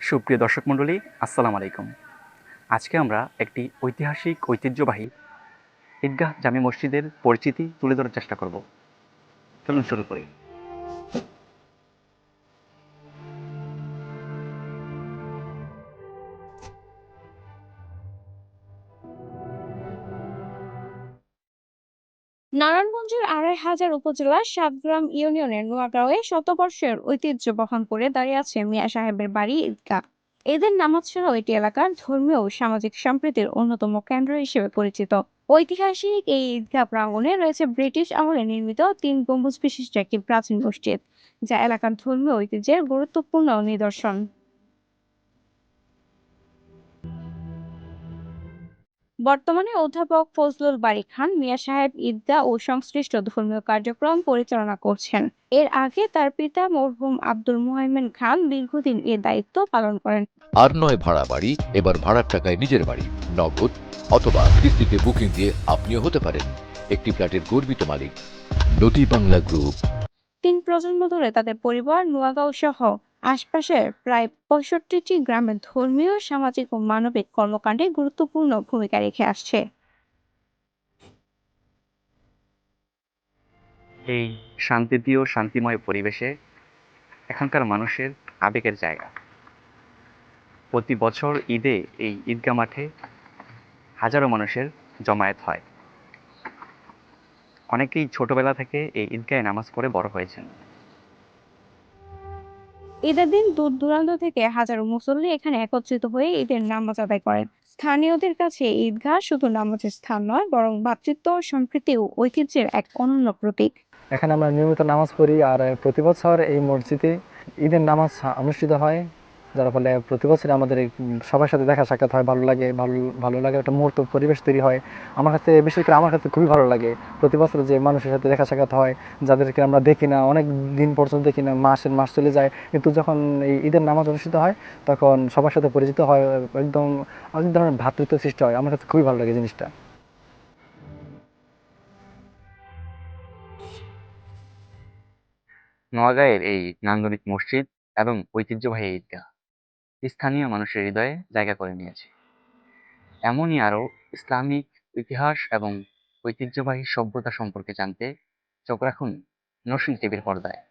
সুপ্রিয় দর্শক মণ্ডলী, আসসালামু আলাইকুম। আজকে আমরা একটি ঐতিহাসিক ঐতিহ্যবাহী ঈদগাহ জামে মসজিদের পরিচিতি তুলে ধরার চেষ্টা করব। চলুন শুরু করি। নারায়ণগঞ্জের ২৫০০ উপজেলার সাতগ্রাম ইউনিয়নের নোয়াগাঁওয়ে শতবর্ষের ঐতিহ্য বহন করে দাঁড়িয়ে আছে মিয়া সাহেবের বাড়ি ঈদগাহ। এদের নামাজ ছাড়াও এটি এলাকার ধর্মীয় ও সামাজিক সম্প্রীতির অন্যতম কেন্দ্র হিসেবে পরিচিত। ঐতিহাসিক এই ঈদগাহ প্রাঙ্গণে রয়েছে ব্রিটিশ আমলে নির্মিত ৩ গম্বুজ বিশিষ্ট একটি প্রাচীন মসজিদ, যা এলাকার ধর্মীয় ঐতিহ্যের গুরুত্বপূর্ণ নিদর্শন। বর্তমানে অধ্যাপক ফজলুল বারী খান মিয়া সাহেব ঈদগাহ ও সংশ্লিষ্ট ধর্মীয় কার্যক্রম পরিচালনা করছেন। এর আগে তার পিতা মরহুম আব্দুল মুহাইমিন খান দীর্ঘদিন এ দায়িত্ব পালন করেন। আর নয় ভাড়া বাড়ি, এবার ভাড়ার টাকায় নিজের বাড়ি। নগদ অথবা কিস্তিতে বুকিং দিয়ে আপনিও হতে পারেন একটি ফ্ল্যাটের গর্বিত মালিক। নদী বাংলা গ্রুপ। ৩ প্রজন্ম ধরে তাদের পরিবার নোয়াগাঁও সহ আশপাশের প্রায় ৬৫টি গ্রামের ধর্মীয়, সামাজিক ও মানবিক কর্মকাণ্ডে গুরুত্বপূর্ণ ভূমিকা রেখে আসছে। এই শান্তিপ্রিয় শান্তিময় পরিবেশে এখানকার মানুষের আবেগের জায়গা। প্রতি বছর ঈদে এই ঈদগাহ মাঠে হাজারো মানুষের জমায়েত হয়। অনেকেই ছোটবেলা থেকে এই ঈদগাহে নামাজ পড়ে বড় হয়েছেন। ঈদের দিন দূর দূরান্ত থেকে হাজারো মুসল্লি এখানে একত্রিত হয়ে ঈদের নামাজ আদায় করেন। স্থানীয়দের কাছে ঈদগাহ শুধু নামাজের স্থান নয়, বরং ভ্রাতৃত্ব, সম্প্রীতি ও ঐতিহ্যের এক অনন্য প্রতীক। এখানে আমরা নিয়মিত নামাজ পড়ি, আর প্রতি বছর এই মসজিদে ঈদের নামাজ অনুষ্ঠিত হয়, যার ফলে প্রতি বছর আমাদের এই সবার সাথে দেখা সাক্ষাৎ হয়, ভালো লাগে, ভালো ভালো লাগে, একটা মুহূর্ত পরিবেশ তৈরি হয়। আমার কাছে, বিশেষ করে আমার কাছে খুবই ভালো লাগে প্রতি বছর যে মানুষের সাথে দেখা সাক্ষাৎ হয়, যাদেরকে আমরা দেখি না, অনেক দিন পর্যন্ত দেখি না, মাসের মাস চলে যায়, কিন্তু যখন এই ঈদের নামাজ অনুষ্ঠিত হয় তখন সবার সাথে পরিচিত হয়, একদম অনেক ধরনের ভ্রাতৃত্ব সৃষ্টি হয়। আমার কাছে খুবই ভালো লাগে জিনিসটা। নোয়াগাঁয়ের এই নান্দনিক মসজিদ এবং ঐতিহ্যবাহী ঈদগাহ স্থানীয় মানুষের হৃদয়ে জায়গা করে নিয়েছে। এমনই আরও ইসলামিক ইতিহাস এবং ঐতিহ্যবাহী সভ্যতা সম্পর্কে জানতে চোখ রাখুন নরসিং টিভির পর্দায়।